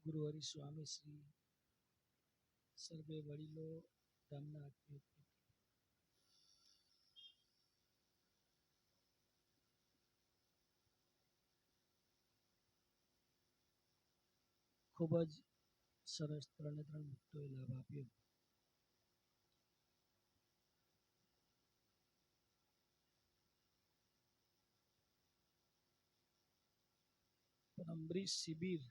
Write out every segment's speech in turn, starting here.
ગુરુ હરિ સ્વામી શ્રી સર્વે વડીલો ગામના આત્મીય ખૂબ જ સરસ 3 મુક્તોએ લાભ આપ્યો. પણ અંબરીશ શિબિર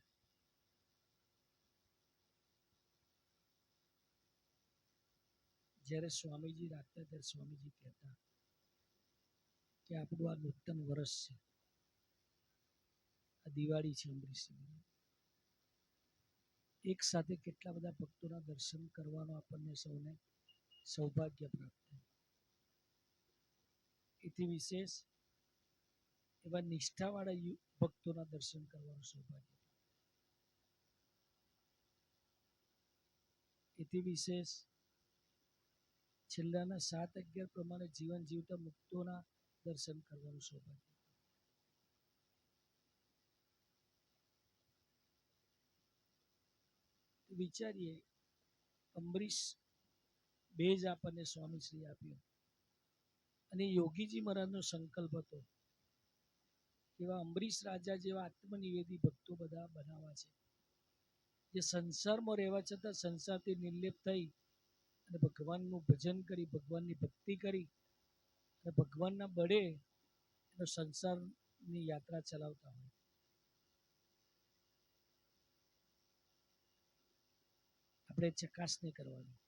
જ્યારે સ્વામીજી રાખતા ત્યારે સ્વામીજી કહેતા કે આપણું આ નૂતન વર્ષ છે, આ દિવાળી છે. અંબરીશ શિબિર એક સાથે કેટલા બધા ભક્તોના દર્શન કરવાનો આપણને સૌને સૌભાગ્ય પ્રાપ્ત થાય. એથી વિશેષ એવા નિષ્ઠાવાળા ભક્તોના દર્શન કરવાનું સૌભાગ્ય. એથી વિશેષ છેલ્લાના 7-11 પ્રમાણે જીવન જીવતા મુક્તોના દર્શન કરવાનું સૌભાગ્ય. વિચારીએ, અંબરીશ બેજ આપણને સ્વામીશ્રી આપ્યો અને યોગીજી મહારાજનો સંકલ્પ હતો એવા અંબરીશ રાજા જેવા આત્મનિવેદી ભક્તો બધા બનાવવા છે, જે સંસારમાં રહેવા છતાં સંસારથી નિર્લેપ થઈ અને ભગવાનનું ભજન કરી, ભગવાનની ભક્તિ કરી અને ભગવાનના બળે એનો સંસારની યાત્રા ચલાવતા હોય. આપણે ચકાસણી કરવાની.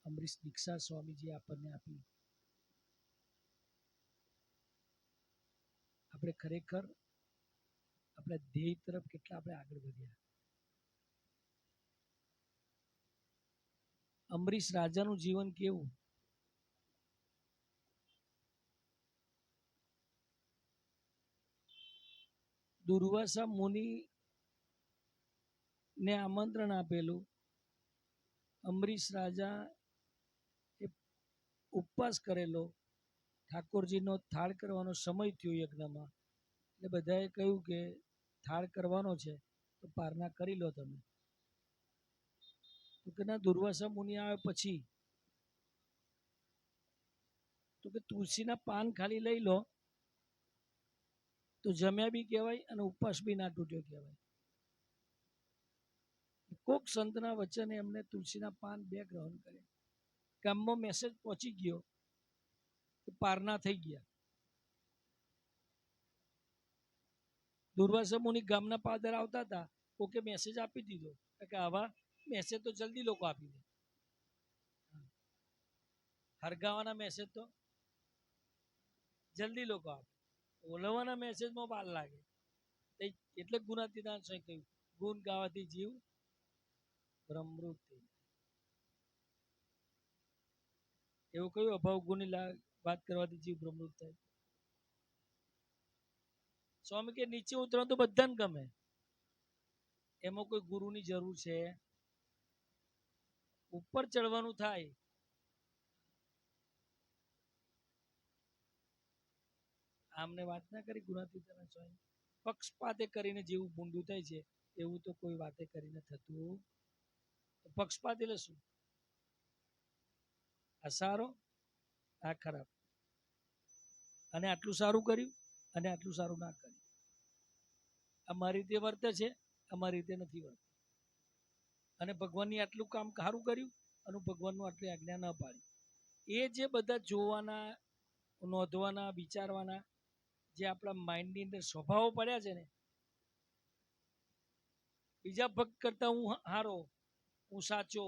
અંબરીશ દીક્ષા સ્વામીજી આપણને આપી. આપણે ખરેખર આપણા ધ્યેય તરફ કેટલા આપણે આગળ વધ્યા. અંબરીશ રાજાનું જીવન કેવું? દુર્વાસા મુનિ ને આમંત્રણ આપેલું. અંબરીશ રાજા એ ઉપવાસ કરેલો. ઠાકોરજીનો થાળ કરવાનો સમય થયો યજ્ઞમાં, એટલે બધાએ કહ્યું કે થાળ કરવાનો છે તો પારણા કરી લો તમે. તો કે ના, દુર્વાસા મુનિ આવે પછી તો કે તુલસીના પાન ખાલી લઈ લો તો જમ્યા બી કહેવાય અને ઉપવાસ બી ના તૂટ્યો કહેવાય. કોક સંતના વચને એમને તુલસીના પાન 2 ગ્રહણ કર્યા. ગામમાં મેસેજ પહોંચી ગયો કે પારણા થઈ ગયા. દુર્વાસા મુનિ ગામના પાદર આવતા હતા, કોકે મેસેજ આપી દીધો કે આવા મેસેજ તો જલ્દી લોકો આપી દે. હરગાવાના મેસેજ તો જલ્દી લોકો આપે, ઓલવવાના મેસેજમાં વાર લાગે. એટલે ગુણાતીતાન સ્વામી કહ્યું, ગુણ ગાવાથી જીવ બ્રહ્મરૂપ થઈ. એવું કયું અભાવ ગુણની વાત કરવાથી જીવ બ્રહ્મરૂપ થાય? સ્વામી કે નીચે ઉતરવાનું તો બધાને ગમે, એમાં કોઈ ગુરુની જરૂર છે? ઉપર ચડવાનું થાય. આમને વાત ના કરી ગુણાતીતાન સ્વામી. પક્ષપાતે કરીને જેવું ભૂંડું થાય છે એવું તો કોઈ વાતે કરીને થતું. પક્ષપાત એટલે શું? આ સારો, આ ખરાબ, અને આટલું સારું કર્યું અને આટલું સારું ના કર્યું. અમારી રીતે વર્તે છે, અમારી રીતે નથી વર્તે. અને ભગવાનની આટલું કામ સારું કર્યું અને ભગવાનનું આટલી આજ્ઞા ન પાડી. એ જે બધા જોવાના, નોંધવાના, વિચારવાના જે આપણા માઇન્ડની અંદર સ્વભાવો પડ્યા છે ને, બીજા ભક્ત કરતા હું હારો, હું સાચો,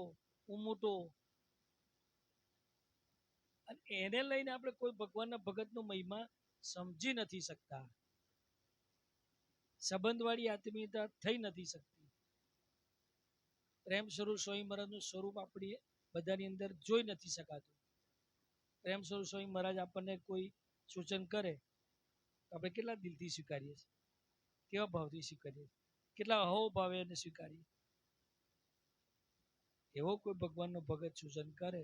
હું મોટો, અને એને લઈને આપણે કોઈ ભગવાનના ભગતનો મહિમા સમજી નથી શકતા. સંબંધવાળી આત્મીયતા થઈ નથી શકતી. પ્રેમ સ્વરૂપ સ્વામી મહારાજનું સ્વરૂપ આપણી બધાની અંદર જોઈ નથી શકાતું. પ્રેમ સ્વરૂપ સ્વામી મહારાજ આપણને કોઈ સૂચન કરે તો આપણે કેટલા દિલથી સ્વીકારીએ છીએ, કેવા ભાવથી સ્વીકારીએ, કેટલા અહોભાવે એને સ્વીકારીએ. એવો કોઈ ભગવાનનો ભગત સૂચન કરે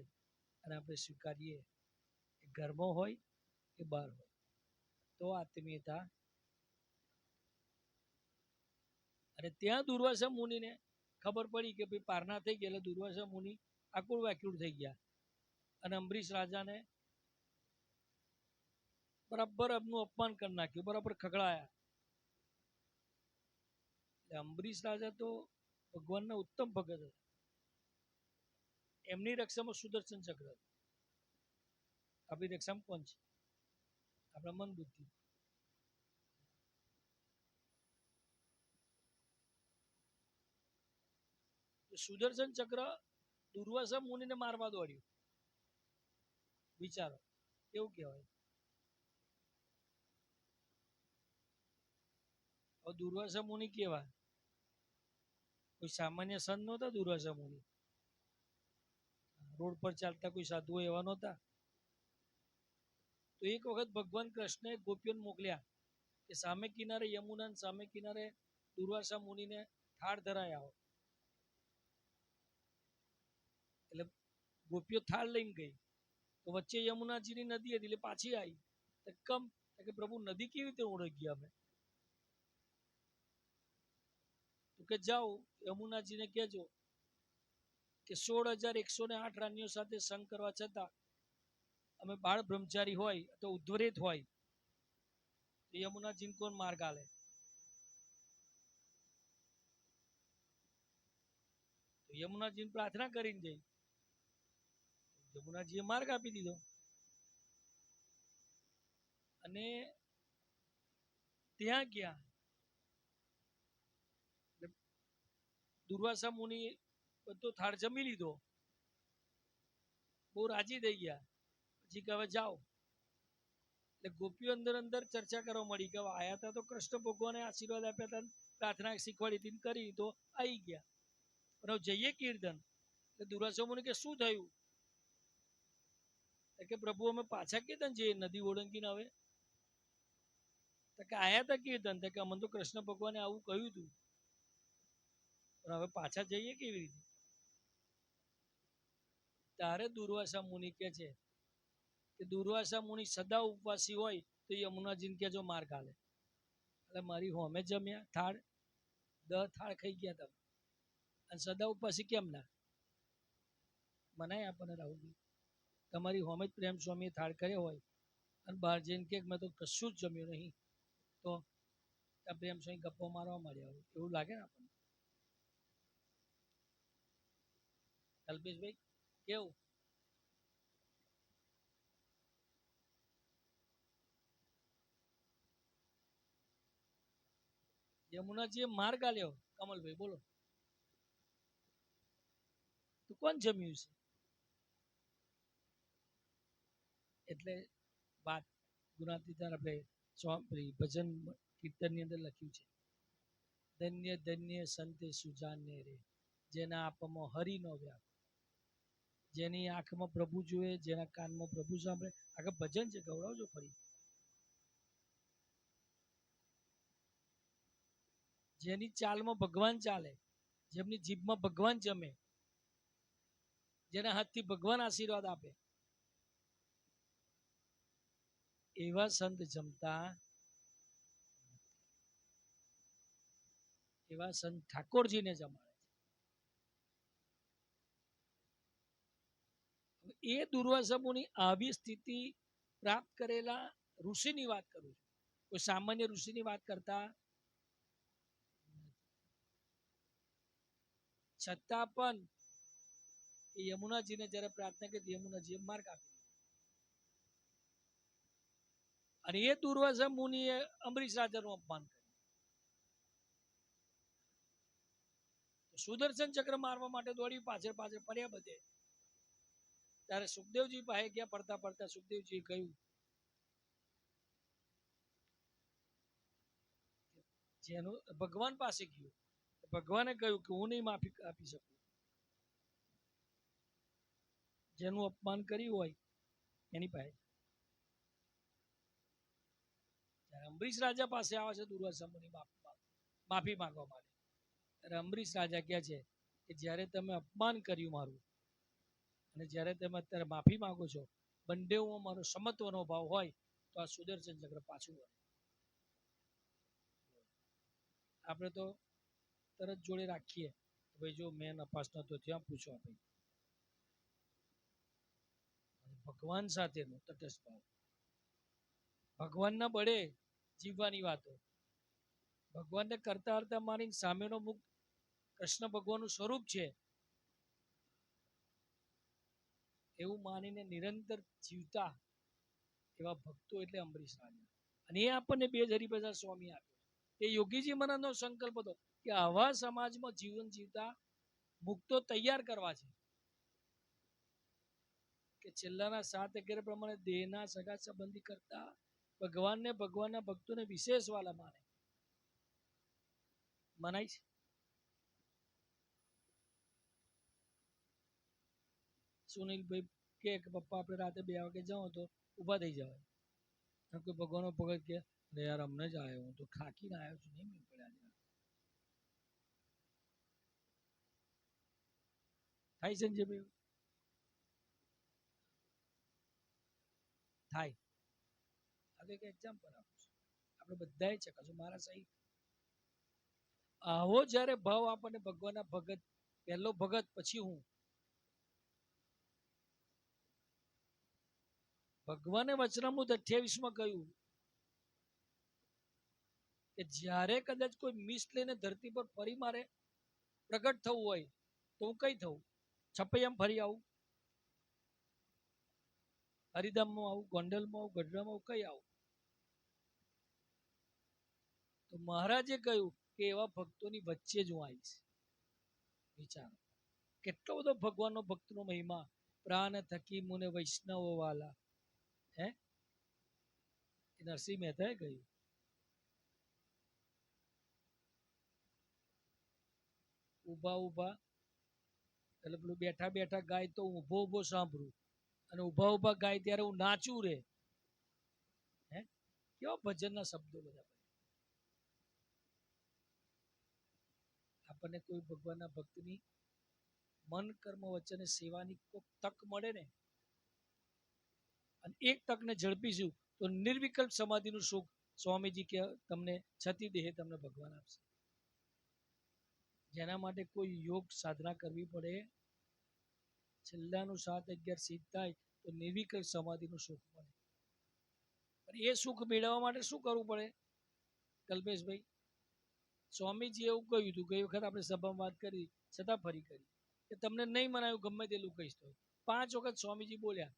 અને આપણે સ્વીકારીએ, એ ઘરમાં હોય કે બહાર હોય, તો આત્મીયતા અને ત્યાં દુર્વાસા મુનિને ખબર પડી કે ભાઈ પારના થઈ ગયા, એટલે દુર્વાસા મુનિ આકુળ વ્યાકુળ થઈ ગયા અને અંબરીશ રાજાને બરાબર એમનું અપમાન કરી નાખ્યું, બરાબર ખખડાયા. અંબરીશ રાજા તો ભગવાનના ઉત્તમ ભગત હતા. એમની રક્ષામાં સુદર્શન ચક્ર હતું. આપણી રક્ષામાં કોણ છે? આપણા મન બુદ્ધિ. સુદર્શન ચક્ર દુર્વાસા મુનિને મારવા દોડ્યું. વિચારો કેવું કહેવાય. દુર્વાસા મુનિ કેવા? કોઈ સામાન્ય સંત નહોતા દુર્વાસા મુનિ. રોડ પર ચાલતા કોઈ સાધુઓ એવા નહોતા. તો એક વખત ભગવાન કૃષ્ણએ ગોપીઓને મોકલ્યા કે સામે કિનારે યમુના સામે કિનારે દુર્વાસા મુનિને થાળ ધરાય આવો. એટલે ગોપીઓ થાળ લઈને ગઈ, તો વચ્ચે યમુનાજીની નદી હતી, એટલે પાછી આવી. કમ કે પ્રભુ નદી કેવી રીતે ઓળખી ગયા અમે? તો કે જાઓ યમુનાજીને કહેજો કે 16,108 રાણીઓ સાથે સંગ કરવા છતાં અમે બાળ બ્રહ્મચારી હોય તો ઉદ્વરેત હોય તો યમુનાજીને કોણ માર્ગ આલે? તો યમુનાજીને પ્રાર્થના કરીને જઈ, યમુનાજીએ માર્ગ આપી દીધો. અને ત્યાં ગયા દુર્વાસા મુનિ બધો થાળ જમી લીધો, બહુ રાજી થઈ ગયા. પછી કે હવે જાઓ. એટલે ગોપીઓ અંદર અંદર ચર્ચા કરવા મળી કે આયા હતા તો કૃષ્ણ ભગવાને આશીર્વાદ આપ્યા હતા, પ્રાર્થના શીખવાડી હતી કરી તો આવી ગયા, પણ જઈએ કીર્તન. એટલે દુર્વાસા મુનિ કે શું થયું? કે પ્રભુ અમે પાછા કીર્તન જઈએ નદી ઓળંગીને. હવે કે આયા હતા કીર્તન, કે અમને તો કૃષ્ણ ભગવાને આવું કહ્યું હતું, પણ હવે પાછા જઈએ કેવી રીતે? ત્યારે દુર્વાસા મુનિ કે છે કે દુર્વાસા મુનિ સદા ઉપવાસી હોય તો યમુનાજીને કહેજો માર્ગ આલે. એટલે મારી હોમે જમ્યા થાળ 10 થાળ ખાઈ ગયા તમે, અને સદા ઉપવાસી કેમ ના મનાય? આપણને રાહુલજી તમારી હોમે જ પ્રેમ સ્વામીએ થાળ કર્યો હોય અને બહાર જઈને કે મેં તો કશું જ જમ્યું નહીં, તો પ્રેમ સ્વામી ગપ્પો મારવા માંડ્યા હોય એવું લાગે ને આપણને. કલ્પેશભાઈ કેવું? યમુનાજીએ માર્ગ આલ્યો. કમલભાઈ બોલો, તો કોણ જમ્યું છે? એટલે વાત ગુણાતીતાન આપણે ભજન કીર્તનની અંદર લખ્યું છે, ધન્ય ધન્ય સંતે સુજાને રે, જેના આપમાં હરિનો વ્યાપ, જેની આંખમાં પ્રભુ જોએ, જેના કાનમાં પ્રભુ સાંભળે. આગળ ભજન છે, ગૌરવજો ફરી. જેની ચાલમાં ભગવાન ચાલે, જેમની જીભમાં ભગવાન જમે, જેના હાથથી ભગવાન આશીર્વાદ આપે, એવા સંત જમતા, એવા સંત ઠાકોરજીને જમાડે છે. એ દુર્વાસા મુનિ આવી સ્થિતિ પ્રાપ્ત કરેલા ઋષિની વાત કરું છું, કોઈ સામાન્ય ઋષિની વાત કરતા. છતાં પણ એ યમુનાજીને જયારે પ્રાર્થના કરી, યમુનાજીએ માર્ગ આપી. અને એ દુર્વાસા મુનિએ અંબરીશ રાજાનું અપમાન કર્યું. સુદર્શન ચક્ર મારવા માટે દોડી, પાછળ પાછળ પડ્યા બધે. ત્યારે સુખદેવજી પાસે ગયા, પડતા પડતા સુખદેવજીએ કહ્યું જેનું ભગવાન પાસે ગયું, ભગવાને કહ્યું કે હું નહીં માફી આપી શકું, જેનું અપમાન કર્યું હોય એની પાસે. અંબરીશ રાજા પાસે આવે છે દુર્વાસા મુનિ માફી માંગવા માટે. ત્યારે અંબરીશ રાજા કહે છે કે જ્યારે તમે અપમાન કર્યું મારું, અને જ્યારે તમે અત્યારે માફી માંગો છો, બંનેમાં મારો સમત્વનો ભાવ હોય તો આ સુદર્શન ચક્ર પાછું વળે. આપણે તો તરત જોડે રાખીએ ભાઈ જો મેં નપાસ નતો ત્યાં પૂછો આપણે ભગવાન સાથેનો તટસ્થ ભાવ ભગવાનના બળે જીવવાની વાતો ભગવાનને કરતા કરતા માની સામેનો મુખ કૃષ્ણ ભગવાનનું સ્વરૂપ છે એવું માનીને નિરંતર જીવતા એવા ભક્તો એટલે અંબરીશ રાજા અને એ આપણને 2050 સ્વામી આપ્યો એ યોગીજી મહારાજનો સંકલ્પ હતો કે આવા સમાજમાં જીવન જીવતા મુક્તો તૈયાર કરવા છે કે છેલ્લાના 7 પ્રમાણે દેહના સગા સંબંધી કરતા ભગવાનને ભગવાનના ભક્તોને વિશેષ વાલા માને મનાય છે સુનિલભાઈ કે પપ્પા આપણે રાતે 2 વાગે જાઓ તો ઊભા થઈ જવાય કોઈ ભગવાનનો ભગત કે યાર અમને જ આવ્યો હું તો ખાકીને આવ્યો છું નહીં પડ્યા થાય સંજયભાઈ થાય આ તો એક એક્ઝામ્પલ આપું છું આપણે બધાએ ચકાશું મારા સહિત આવો જ્યારે ભાવ આપણને ભગવાનના ભગત પહેલો ભગત પછી હું ભગવાને વચનામૃત 28 કહ્યું કે જ્યારે કદાચ કોઈ મિસ લઈને ધરતી પર ફરી મારે પ્રગટ થવું હોય તો હું કઈ થવું છપૈયામ ફરી આવું હરિધામમાં આવું ગોંડલમાં આવું ગઢડામાં આવું કઈ આવું તો મહારાજે કહ્યું કે એવા ભક્તોની વચ્ચે જ હું આવીશ વિચારો કેટલો બધો ભગવાનનો ભક્તનો મહિમા પ્રાણ થકી મુને વૈષ્ણવો વાલા હે નરસિંહ મહેતાએ કહ્યું ઊભા ઊભા એટલે પેલું બેઠા બેઠા ગાય તો ઊભો ઊભો સાંભળું અને ઊભા ઊભા ગાય ત્યારે હું નાચું રે હે કેવા ભજનના શબ્દો બધા આપણને કોઈ ભગવાનના ભક્તની મન કર્મ વચ્ચે સેવાની કોઈ તક મળે ને અને એક તકને ઝડપીશું તો નિર્વિકલ્પ સમાધિનું સુખ સ્વામીજી કે તમને છતી દેહે તમને ભગવાન આપશે જેના માટે કોઈ યોગ સાધના કરવી પડે છેલ્લાનું 7-11 સિદ્ધ થાય તો નિર્વિકલ્પ સમાધિનું સુખ મળે પણ એ સુખ મેળવવા માટે શું કરવું પડે કલ્પેશભાઈ સ્વામીજી એવું કહ્યું હતું ગઈ વખત આપણે સભામાં વાત કરી છતાં ફરી કરી કે તમને નહીં મનાયું ગમે તેટલું કહીશ તો 5 વખત સ્વામીજી બોલ્યા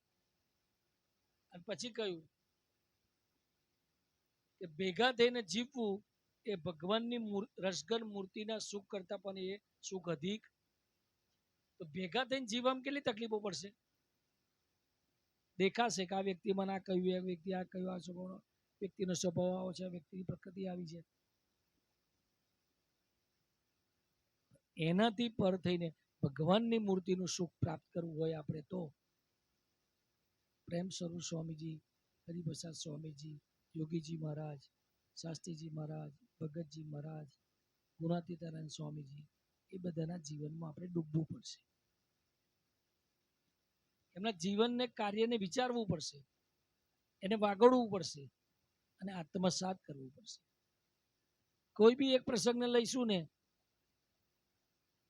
અને પછી કહ્યું કે ભેગા થઈને જીવવું એ ભગવાનની રસગન મૂર્તિના સુખ કરતા પણ એ સુખ અધિક તો ભેગા થઈને જીવવામાં કેટલી તકલીફો પડશે દેખાશે કે આ વ્યક્તિ મને આ કહ્યું આ વ્યક્તિ આ કહ્યું આ સ્વભાવ વ્યક્તિનો સ્વભાવ આવો છે વ્યક્તિની પ્રકૃતિ આવી છે એનાથી પર થઈને ભગવાનની મૂર્તિનું સુખ પ્રાપ્ત કરવું હોય આપણે તો પ્રેમ સ્વરૂપ સ્વામીજી હરિપ્રસાદ સ્વામીજી યોગીજી મહારાજ શાસ્ત્રીજી મહારાજ ભગતજી મહારાજ ગુણાતીતાનંદ સ્વામીજી એ બધાના જીવનમાં આપણે ડૂબવું પડશે એમના જીવનને કાર્યને વિચારવું પડશે એને વાગડવું પડશે અને આત્મસાત કરવું પડશે કોઈ બી એક પ્રસંગને લઈશું ને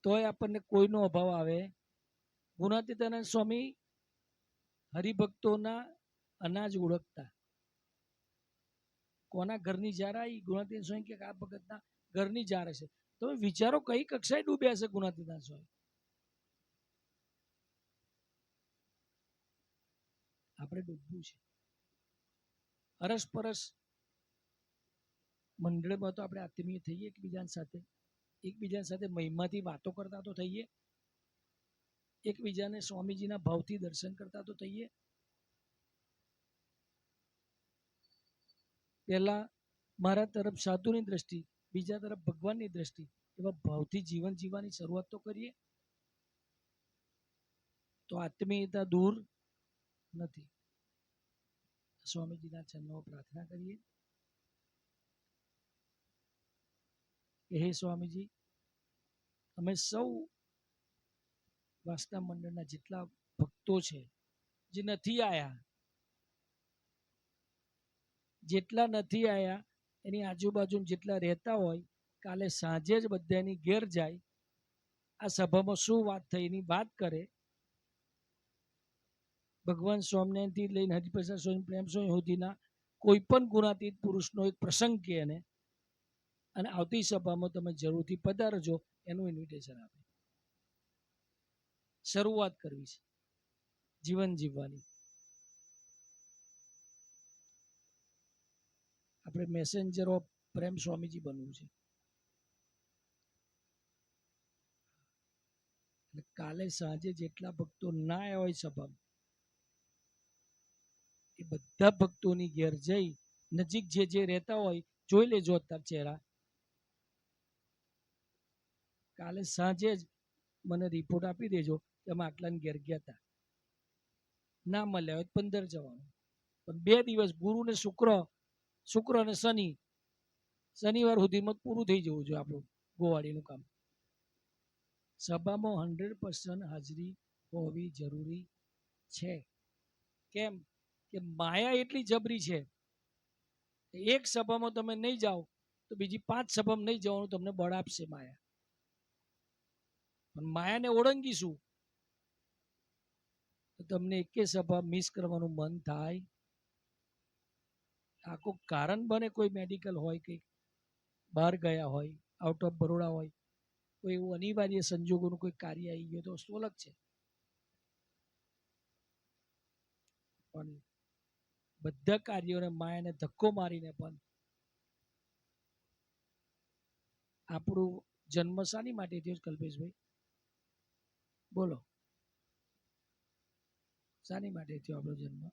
તોય આપણને કોઈનો અભાવ આવે ગુણાતીતાનંદ સ્વામી હરિભક્તોના અનાજ ઓળખતા કોના ઘરની જાર આવી ગુણાતીતાનંદ સ્વામી કે આ ભગતના ઘરની જાર હશે તમે વિચારો કઈ કક્ષાએ ડૂબ્યા હશે ગુણાતીતાનંદ સ્વામી આપણે ડૂબવું છે અરસપરસ મંડળમાં તો આપણે આત્મીય થઈએ એકબીજા સાથે મહિમાથી વાતો કરતા તો થઈએ એકબીજાને સ્વામીજીના ભાવથી દર્શન કરતા તો થઈએ પહેલા મારા તરફ સાધુની દ્રષ્ટિ બીજા તરફ ભગવાનની દ્રષ્ટિ એવા ભાવથી જીવન જીવવાની શરૂઆત તો કરીએ તો આત્મીયતા દૂર નથી સ્વામીજીના ચરણોમાં પ્રાર્થના કરીએ કે હે સ્વામીજી અમે સૌ વાસના મંડળના જેટલા ભક્તો છે જે નથી આયા જેટલા નથી આયા એની આજુબાજુ જેટલા રહેતા હોય કાલે સાંજે જ બધાની ઘેર જાય, આ સભામાં શું વાત થઈ એની વાત કરે, ભગવાન સ્વામિનારાયણથી લઈને હરિપ્રસાદ સ્વામી પ્રેમ સ્વામી સુધીના કોઈ પણ ગુણાતીત પુરુષનો એક પ્રસંગ કહે એને, અને આવતી સભામાં તમે જરૂરથી પધારજો એનું ઇન્વિટેશન આપે. શરૂઆત કરવી છે જીવન જીવવાની. આપણે મેસેન્જર ઓફ પ્રેમ સ્વામીજી બનવું છે. કાલે સાંજે જેટલા ભક્તો ના આવ્યા હોય સભામાં, એ બધા ભક્તોની ઘેર જઈ નજીક જે રહેતા હોય જોઈ લેજો અત્યાર ચહેરા. કાલે સાંજે જ મને રિપોર્ટ આપી દેજો કે અમે આટલાની ઘેર ગયા હતા. ના મળ્યા હોય 15 જવાનું, પણ 2 દિવસ ગુરુ ને શુક્ર અને શનિવાર સુધીમાં પૂરું થઈ જવું જોઈએ આપણું ગોવાળીનું કામ. સભામાં 100% હાજરી હોવી જરૂરી છે. કેમ કે માયા એટલી જબરી છે, એક સભામાં તમે નહીં જાઓ તો બીજી 5 સભામાં નહીં જવાનું તમને બળ આપશે માયા. પણ માયાને ઓળંગીશું તો તમને એકે સભા મિસ કરવાનું મન થાય. આખું કારણ બને, કોઈ મેડિકલ હોય, કંઈક બહાર ગયા હોય, આઉટ ઓફ બરોડા હોય, કોઈ એવું અનિવાર્ય સંજોગોનું કોઈ કાર્ય આવી ગયું તો વસ્તુ અલગ છે. પણ બધા કાર્યોને માયાને ધક્કો મારીને પણ આપણું જન્મ શાની માટે થયો કલ્પેશભાઈ? બોલો, શાની માટે થયો આપણો જન્મ?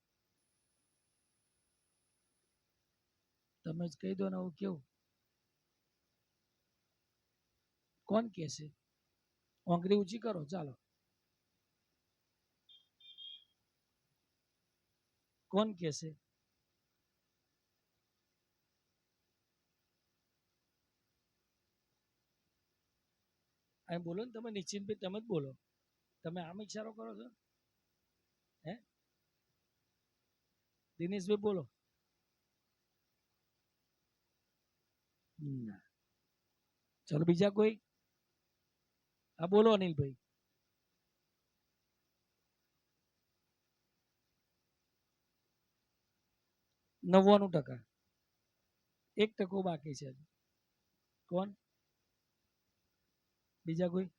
તમે જ કહી દો ને. આવું કેવું? કોણ કહેશે? આંગળી ઊંચી કરો, ચાલો. કોણ કહેશે? અહીં બોલો ને તમે, નિશ્ચિતભાઈ તમે જ બોલો. તમે આમ ઈશારો કરો છો? હે દિનેશભાઈ બોલો. ના. ચલો બીજા કોઈ? હા બોલો અનિલભાઈ. 99%. 1% બાકી છે. કોણ? બીજા કોઈ?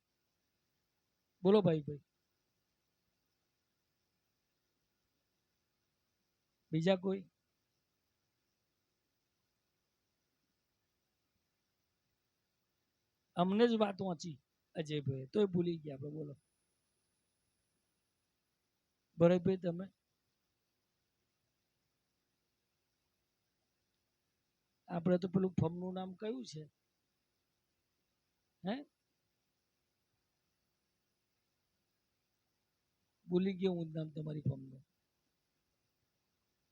બોલો ભાઈ. બીજા કોઈ? અમને જ વાત વાંચી અજયભાઈ, તોય ભૂલી ગયા આપણે. બોલો ભરતભાઈ તમે? આપણે તો પેલું ફર્મનું નામ કયું છે? હે ભૂલી ગયો હું નામ તમારી ફર્મનું.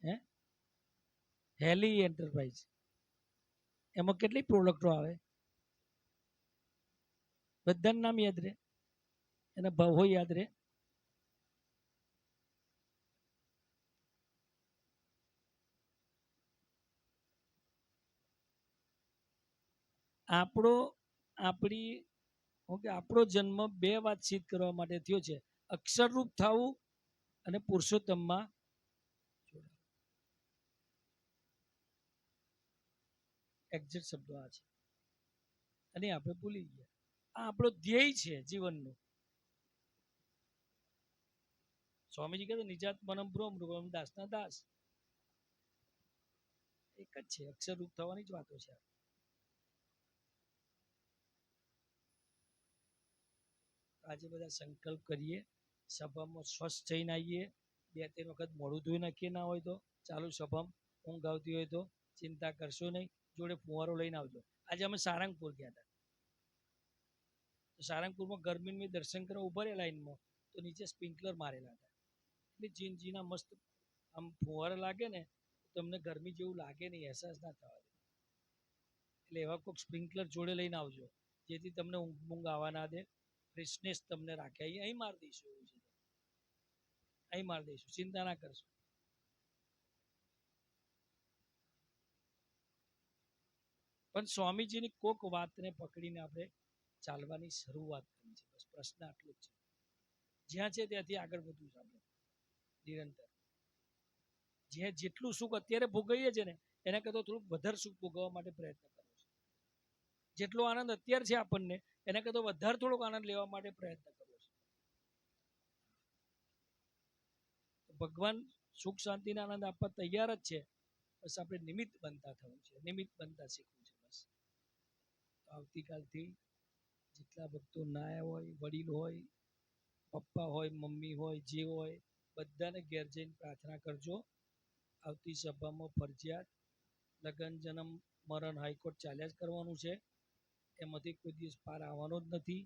હે હેલી એન્ટરપ્રાઇઝ. એમાં કેટલી પ્રોડક્ટો આવે? બધાનું નામ યાદ રહે? એના ભાવો યાદ રહે? આપણો જન્મ 2 વાત સિદ્ધ કરવા માટે થયો છે: અક્ષરરૂપ થવું અને પુરુષોત્તમમાં જોડાવું. એક્ઝેક્ટ શબ્દો આ છે, અને આપણે ભૂલી ગયા. આ આપણો ધ્યેય છે જીવનનો. સ્વામીજી કહે નિજાત મનમ બ્રહ્મ રૂપમ દાસના દાસ. એક જ છે, અક્ષરરૂપ થવાની જ વાતો છે. આજે બધા સંકલ્પ કરીએ, સભામાં સ્વસ્થ થઈને આવીએ. 2-3 વખત મોડું ધોઈ નાખીએ, ના હોય તો ચાલુ સભામાં ઊંઘ આવતી હોય તો ચિંતા કરશો નહીં. જોડે ફુવારો લઈને આવજો. આજે અમે સારંગપુર ગયા હતા. સારંગપુરમાં ગરમીમાં દર્શન કરવા ઉભા રહ્યા લાઈનમાં, તો નીચે સ્પ્રિંકલર મારેલા હતા. એટલે જીના મસ્ત આમ ફુવારા લાગે ને, તમને ગરમી જેવું લાગે નહીં, અહેસાસ ના થવા દે. એટલે એવા કોઈક સ્પ્રિંકલર જોડે લઈને આવજો, જેથી તમને ઊંઘ આવવા ના દે. ફ્રેશનેસ તમને રાખે. અહીં મારી દઈશું, એવું છે. અહીં મારી દઈશું, ચિંતા ના કરશો. પણ સ્વામીજીની કોક વાતને પકડીને આપણે ચાલવાની શરૂઆત કરી છે. બસ પ્રશ્ન આટલો જ છે. જ્યાં છે ત્યાંથી આગળ વધવું છે આપણે નિરંતર. જે જેટલું સુખ અત્યારે ભોગવીએ છીએ ને એના કરતાં થોડુંક વધારે સુખ ભોગવવા માટે પ્રયત્ન કરવો છે. જેટલો આનંદ અત્યારે છે આપણને એના કરતાં વધારે થોડોક આનંદ લેવા માટે પ્રયત્ન કરવો છે. ભગવાન સુખ શાંતિના આનંદ આપવા તૈયાર જ છે. બસ આપણે નિમિત્ત બનતા થવું છે, નિમિત્ત બનતા શીખવું છે. બસ આવતીકાલથી જેટલા ભક્તો ના હોય, વડીલ હોય, પપ્પા હોય, મમ્મી હોય, જે હોય બધાને ઘેર જઈને પ્રાર્થના કરજો. આવતી સભામાં ફરજિયાત લગ્ન, જન્મ, મરણ, હાઈકોર્ટ ચાલ્યા જ કરવાનું છે. એમાંથી કોઈ દિવસ પાર આવવાનો જ નથી.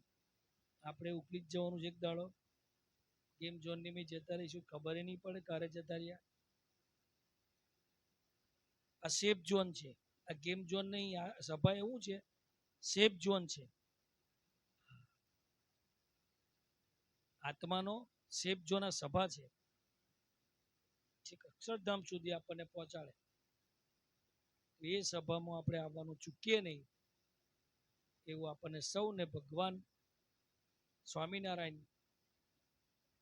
આપણે ઉકલી જ જવાનું છે એક દાડો. ગેમ ઝોનની મેં જતા રહીશું, ખબર નહીં પડે ક્યારે જતા રહ્યા. આ સેફ ઝોન છે, આ ગેમ ઝોન નહીં. આ સભા એવું છે, સેફ ઝોન છે. આત્માનો સેફ ઝોન આ સભા છે. અક્ષરધામ સુધી આપણને પહોંચાડે. એ સભામાં આપણે આવવાનું ચૂકીએ નહીં એવું આપણને સૌને ભગવાન સ્વામિનારાયણ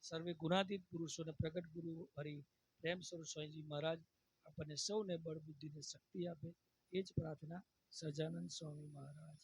સર્વે ગુણાતીત પુરુષોને પ્રગટ ગુરુ હરિ પ્રેમ સ્વરૂપ સ્વામીજી મહારાજ આપણને સૌને બળ બુદ્ધિને શક્તિ આપે. એ જ પ્રાર્થના સહજાનંદ સ્વામી મહારાજ.